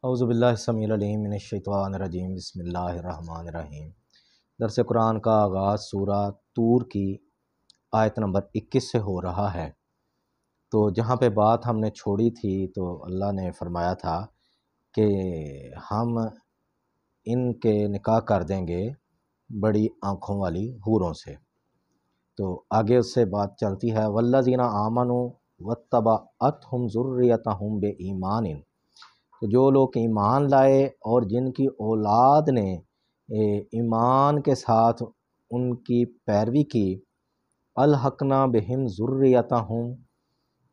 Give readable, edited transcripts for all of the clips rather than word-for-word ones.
اعوذ باللہ السمیع العلیم من الشیطان الرجیم بسم اللہ الرحمن الرحیم۔ درس قرآن کا آغاز سورہ طور کی آیت نمبر 21 سے ہو رہا ہے۔ تو جہاں پہ بات ہم نے چھوڑی تھی تو اللہ نے فرمایا تھا کہ ہم ان کے نکاح کر دیں گے بڑی آنکھوں والی حوروں سے۔ تو آگے اس سے بات چلتی ہے والذین آمنوا واتبعتھم ذریتہم بإیمان، تو جو لوگ ایمان لائے اور جن کی اولاد نے ایمان کے ساتھ ان کی پیروی کی، الحقنا بہم ذریتہم،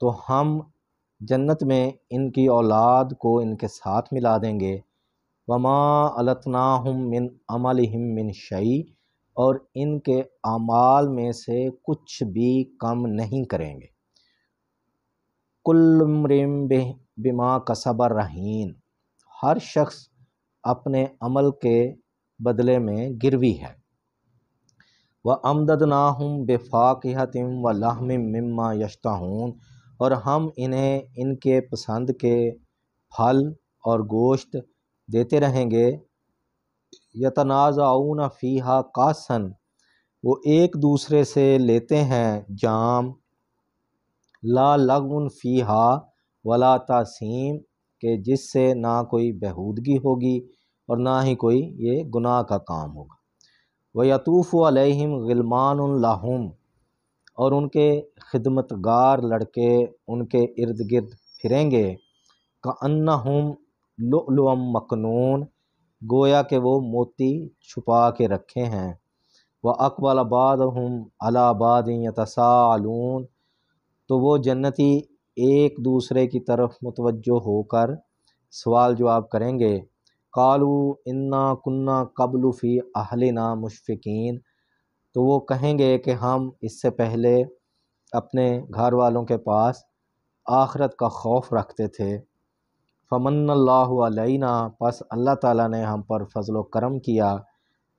تو ہم جنت میں ان کی اولاد کو ان کے ساتھ ملا دیں گے، وما التناہم من عملہم من شیء، اور ان کے اعمال میں سے کچھ بھی کم نہیں کریں گے۔ کل امرئ بما کسب رہین، ہر شخص اپنے عمل کے بدلے میں گروی ہے۔ وَأَمْدَدْنَاهُمْ بِفَاكِهَةٍ وَلَحْمٍ مِّمَّا يَشْتَهُونَ، اور ہم انہیں ان کے پسند کے پھل اور گوشت دیتے رہیں گے۔ يَتَنَازَعُونَ فِيهَا كَأْسًا، وہ ایک دوسرے سے لیتے ہیں جام، لا لغو فیہا ولا تاثیم، کہ جس سے نہ کوئی بہودگی ہوگی اور نہ ہی کوئی یہ گناہ کا کام ہوگا۔ وَيَطُوفُ عَلَيْهِمْ غِلْمَانٌ لَهُمْ، اور ان کے خدمتگار لڑکے ان کے ارد گرد پھریں گے، كَأَنَّهُمْ لُؤْلُؤٌ مَّكْنُونٌ، گویا کہ وہ موتی چھپا کے رکھے ہیں۔ وَأَقْبَلَ بَعْضُهُمْ عَلَىٰ بَعْضٍ يَتَسَاءَلُونَ، تو وہ جنتی ایک دوسرے کی طرف متوجہ ہو کر سوال جواب کریں گے۔ قَالُوا إِنَّا كُنَّا قَبْلُ فِي أَهْلِنَا مُشْفِقِينَ، تو وہ کہیں گے کہ ہم اس سے پہلے اپنے گھر والوں کے پاس آخرت کا خوف رکھتے تھے۔ فَمَنَّ اللَّهُ عَلَيْنَا، پس اللہ تعالیٰ نے ہم پر فضل و کرم کیا۔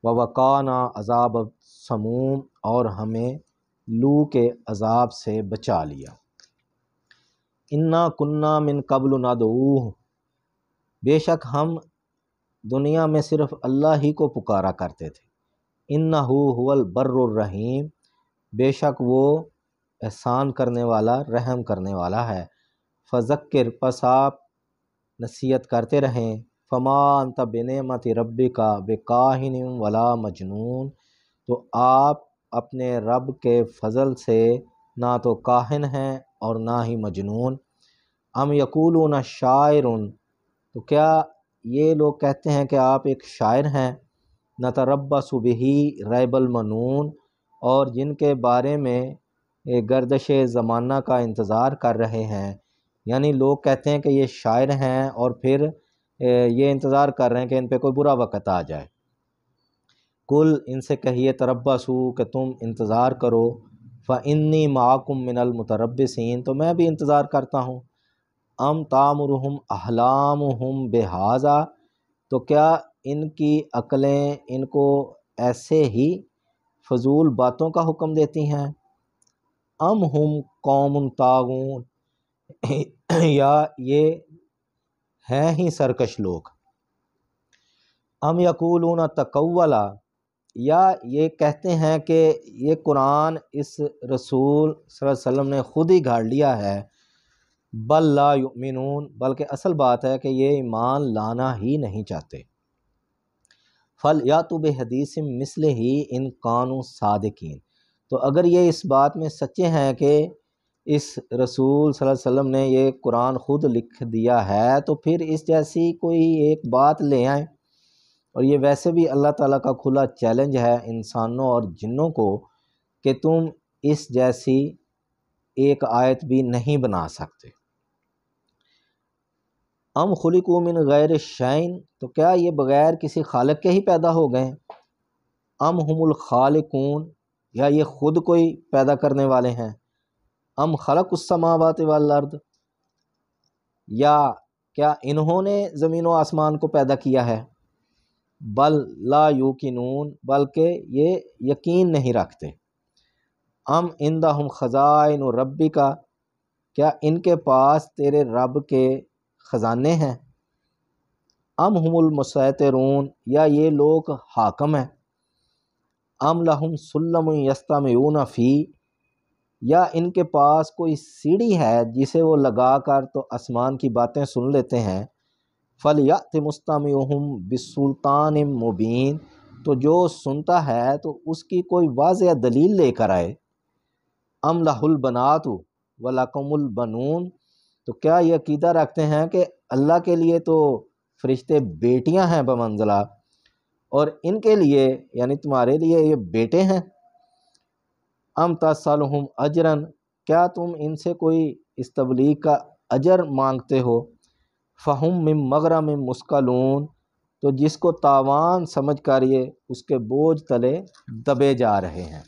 وَوَقَانَا عَذَابَ السَّمُومِ، اور ہمیں لو کے عذاب سے بچا لیا۔ اِنَّا كُنَّا مِن قَبْلُ نَدْعُوهُ، بے شک ہم دنیا میں صرف اللہ ہی کو پکارا کرتے تھے۔ إِنَّهُ هُوَ الْبَرُّ الرَّحِيمُ، بے شک وہ احسان کرنے والا رحم کرنے والا ہے۔ فذکر، پس آپ نصیحت کرتے رہیں۔ فما انت بنعمت ربک بکاہن ولا مجنون، تو آپ اپنے رب کے فضل سے نہ تو کاہن ہیں اور نہ ہی مجنون۔ ام یقولون شاعر، تو کیا یہ لوگ کہتے ہیں کہ آپ ایک شاعر ہیں۔ نتربص بہ ریب المنون، اور جن کے بارے میں گردش زمانہ کا انتظار کر رہے ہیں، یعنی لوگ کہتے ہیں کہ یہ شاعر ہیں اور پھر یہ انتظار کر رہے ہیں کہ ان پہ کوئی برا وقت آ جائے۔ کل، ان سے کہیے تربصوا، کہ تم انتظار کرو، فإنی معکم من المتربصین، تو میں بھی انتظار کرتا ہوں۔ ام تامرہم احلامہم بہذا، تو کیا ان کی عقلیں ان کو ایسے ہی فضول باتوں کا حکم دیتی ہیں۔ ام ہم قوم طاغون، یا یہ ہیں ہی سرکش لوگ۔ ام یقولون تقولا، یا یہ کہتے ہیں کہ یہ قرآن اس رسول صلی اللہ علیہ وسلم نے خود ہی گھاڑ لیا ہے۔ بل لا یؤمنون، بلکہ اصل بات ہے کہ یہ ایمان لانا ہی نہیں چاہتے۔ فلیأتوا بحدیث مثلہ ان کانوا صادقین، تو اگر یہ اس بات میں سچے ہیں کہ اس رسول صلی اللہ علیہ وسلم نے یہ قرآن خود لکھ دیا ہے، تو پھر اس جیسی کوئی ایک بات لے آئیں۔ اور یہ ویسے بھی اللہ تعالیٰ کا کھلا چیلنج ہے انسانوں اور جنوں کو کہ تم اس جیسی ایک آیت بھی نہیں بنا سکتے۔ ام خلقوا من غیر شیء، تو کیا یہ بغیر کسی خالق کے ہی پیدا ہو گئے۔ ام ہم الخالقون، یا یہ خود کوئی پیدا کرنے والے ہیں۔ ام خلق السماوات والارض، یا کیا انہوں نے زمین و آسمان کو پیدا کیا ہے۔ بل لا یوقنون، بلکہ یہ یقین نہیں رکھتے۔ ام عندہم خزائن ربک، کیا ان کے پاس تیرے رب کے خزانے ہیں۔ ام هم المسیطرون، یا یہ لوگ حاکم ہیں، ام لہم سلم یستمعون فی، یا ان کے پاس کوئی سیڑھی ہے جسے وہ لگا کر تو آسمان کی باتیں سن لیتے ہیں، فلیأت مستمعہم بسلطان مبین، تو جو سنتا ہے تو اس کی کوئی واضح دلیل لے کر آئے، ام لہ البنات ولکم البنون، تو کیا یہ عقیدہ رکھتے ہیں کہ اللہ کے لیے تو فرشتے بیٹیاں ہیں بمنزلہ، اور ان کے لیے یعنی تمہارے لیے یہ بیٹے ہیں، ام تسألہم اجرن، کیا تم ان سے کوئی اس تبلیغ کا اجر مانگتے ہو، فہم من مغرم مثقلون، تو جس کو تاوان سمجھ کر یہ اس کے بوجھ تلے دبے جا رہے ہیں،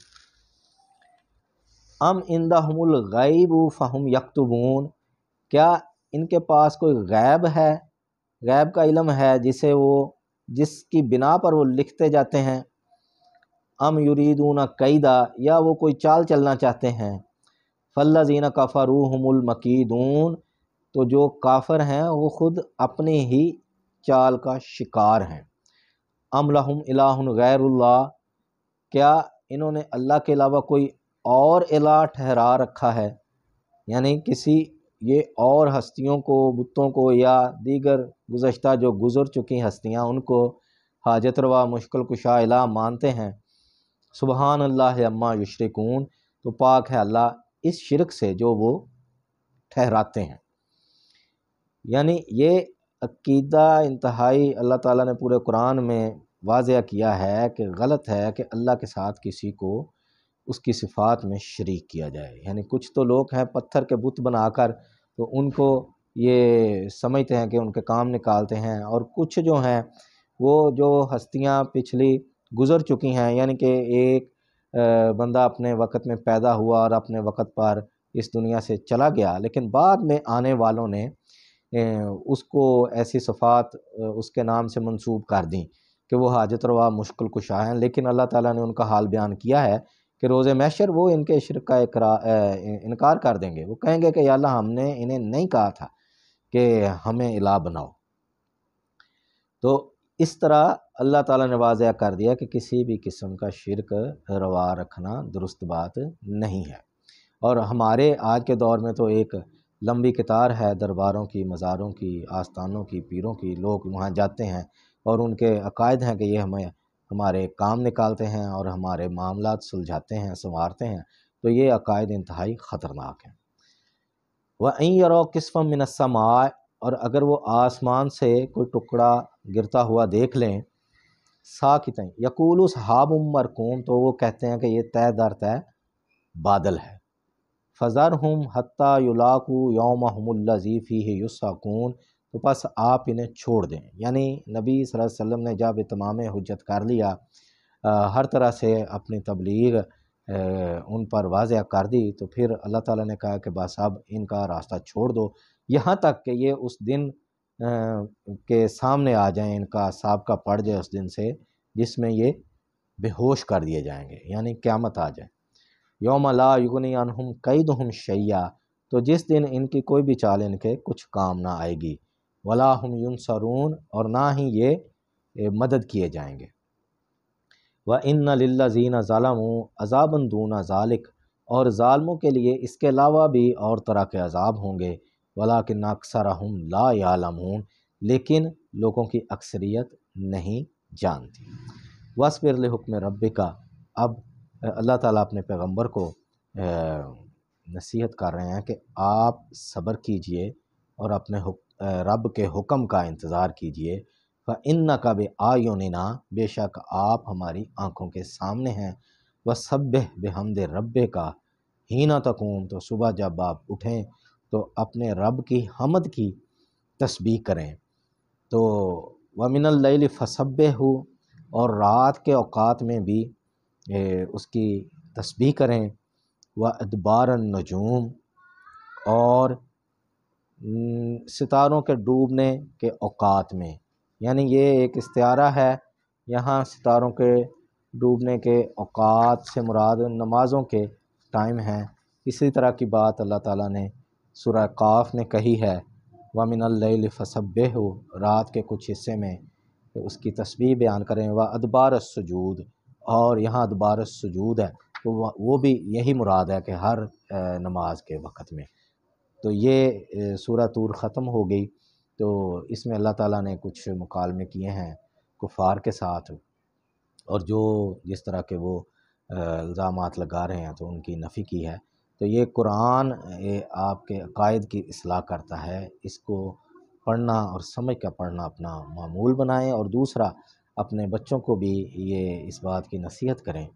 ام عندہم الغیب فہم یکتبون، کیا ان کے پاس کوئی غیب ہے، غیب کا علم ہے جس کی بنا پر وہ لکھتے جاتے ہیں، ام یریدون کیدا، یا وہ کوئی چال چلنا چاہتے ہیں، فالذین کفروا هم المکیدون، تو جو کافر ہیں وہ خود اپنی ہی چال کا شکار ہیں، ام لہم الہ غیر اللہ، کیا انہوں نے اللہ کے علاوہ کوئی اور الہ ٹھہرا رکھا ہے، یعنی کسی یہ اور ہستیوں کو، بتوں کو، یا دیگر گزشتہ جو گزر چکی ہستیاں ان کو حاجت روا مشکل کشا الہ مانتے ہیں، سبحان اللہ عما یشرکون، تو پاک ہے اللہ اس شرک سے جو وہ ٹھہراتے ہیں۔ یعنی یہ عقیدہ انتہائی اللہ تعالیٰ نے پورے قرآن میں واضح کیا ہے کہ غلط ہے کہ اللہ کے ساتھ کسی کو اس کی صفات میں شریک کیا جائے، یعنی کچھ تو لوگ ہیں پتھر کے بت بنا کر تو ان کو یہ سمجھتے ہیں کہ ان کے کام نکالتے ہیں، اور کچھ جو ہیں وہ جو ہستیاں پچھلی گزر چکی ہیں، یعنی کہ ایک بندہ اپنے وقت میں پیدا ہوا اور اپنے وقت پر اس دنیا سے چلا گیا، لیکن بعد میں آنے والوں نے اس کو ایسی صفات اس کے نام سے منسوب کر دیں کہ وہ حاجت روا مشکل کشا ہیں، لیکن اللہ تعالیٰ نے ان کا حال بیان کیا ہے کہ روز محشر وہ ان کے شرک کا انکار کر دیں گے، وہ کہیں گے کہ یا اللہ ہم نے انہیں نہیں کہا تھا کہ ہمیں الہ بناؤ۔ تو اس طرح اللہ تعالیٰ نے واضح کر دیا کہ کسی بھی قسم کا شرک روا رکھنا درست بات نہیں ہے، اور ہمارے آج کے دور میں تو ایک لمبی قطار ہے درباروں کی، مزاروں کی، آستانوں کی، پیروں کی، لوگ وہاں جاتے ہیں اور ان کے عقائد ہیں کہ یہ ہمارے کام نکالتے ہیں اور ہمارے معاملات سلجھاتے ہیں، سنوارتے ہیں، تو یہ عقائد انتہائی خطرناک ہیں۔ وَإِن يَرَوْا كِسْفًا مِّنَ السَّمَاءِ، اور اگر وہ آسمان سے کوئی ٹکڑا گرتا ہوا دیکھ لیں، ساقطًا یقولوا سحاب مرکوم، تو وہ کہتے ہیں کہ یہ طے در طے بادل ہے، فذرہم حتی یلاقوا یومہم الذی فیہ یصعقون، تو پس آپ انہیں چھوڑ دیں، یعنی نبی صلی اللہ علیہ وسلم نے جب اتمام حجت کر لیا، ہر طرح سے اپنی تبلیغ ان پر واضح کر دی، تو پھر اللہ تعالیٰ نے کہا کہ بس اب ان کا راستہ چھوڑ دو، یہاں تک کہ یہ اس دن کے سامنے آ جائیں، ان کا سابقہ پڑ جائے اس دن سے جس میں یہ بے ہوش کر دیے جائیں گے، یعنی قیامت آ جائے، یوم لا یغنی عنہم کیدہم شیئا، تو جس دن ان کی کوئی بھی چال ان کے کچھ کام نہ آئے گی، ولا ہم ینصرون، اور نہ ہی یہ مدد کیے جائیں گے، وَإِنَّ لِلَّذِينَ ظَلَمُوا عَذَابًا دُونَ ذَلِكَ، اور ظالموں کے لیے اس کے علاوہ بھی اور طرح کے عذاب ہوں گے، وَلَٰكِنَّ أَكْثَرَهُمْ لَا يَعْلَمُونَ، لیکن لوگوں کی اکثریت نہیں جانتی۔ وَاصْبِرْ لِحُكْمِ رَبِّكَ، اب اللہ تعالیٰ اپنے پیغمبر کو نصیحت کر رہے ہیں کہ آپ صبر کیجئے اور اپنے رب کے حکم کا انتظار کیجئے، فَإِنَّكَ بِأَعْيُنِنَا، بے شک آپ ہماری آنکھوں کے سامنے ہیں، وَسَبِّحْ بِحَمْدِ رَبِّكَ حِینَ تَقُومُ، تو صبح جب آپ اٹھیں تو اپنے رب کی حمد کی تسبیح کریں، تو وَمِنَ اللَّيْلِ فَسَبِّحْهُ، اور رات کے اوقات میں بھی اس کی تسبیح کریں، وَأَدْبَارَ النُّجُومِ، اور ستاروں کے ڈوبنے کے اوقات میں، یعنی یہ ایک استعارہ ہے، یہاں ستاروں کے ڈوبنے کے اوقات سے مراد نمازوں کے ٹائم ہیں، اسی طرح کی بات اللہ تعالیٰ نے سورہ قاف میں کہی ہے، وَمِنَ اللَّيْلِ فَسَبِّحْهُ، رات کے کچھ حصے میں کہ اس کی تسبیح بیان کریں، وَأَدْبَارَ السُّجُود، اور یہاں ادبار السجود ہے تو وہ بھی یہی مراد ہے کہ ہر نماز کے وقت میں۔ تو یہ سورہ طور ختم ہو گئی، تو اس میں اللہ تعالیٰ نے کچھ مکالمے کیے ہیں کفار کے ساتھ، اور جو جس طرح کے وہ الزامات لگا رہے ہیں تو ان کی نفی کی ہے۔ تو یہ قرآن آپ کے عقائد کی اصلاح کرتا ہے، اس کو پڑھنا اور سمجھ کر پڑھنا اپنا معمول بنائیں، اور دوسرا اپنے بچوں کو بھی یہ اس بات کی نصیحت کریں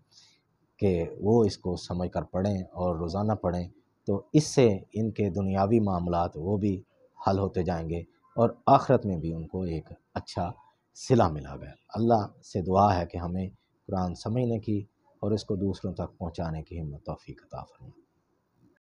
کہ وہ اس کو سمجھ کر پڑھیں اور روزانہ پڑھیں، تو اس سے ان کے دنیاوی معاملات وہ بھی حل ہوتے جائیں گے، اور آخرت میں بھی ان کو ایک اچھا صلہ ملا گیا۔ اللہ سے دعا ہے کہ ہمیں قرآن سمجھنے کی اور اس کو دوسروں تک پہنچانے کی ہمت توفیق عطا فرمائے۔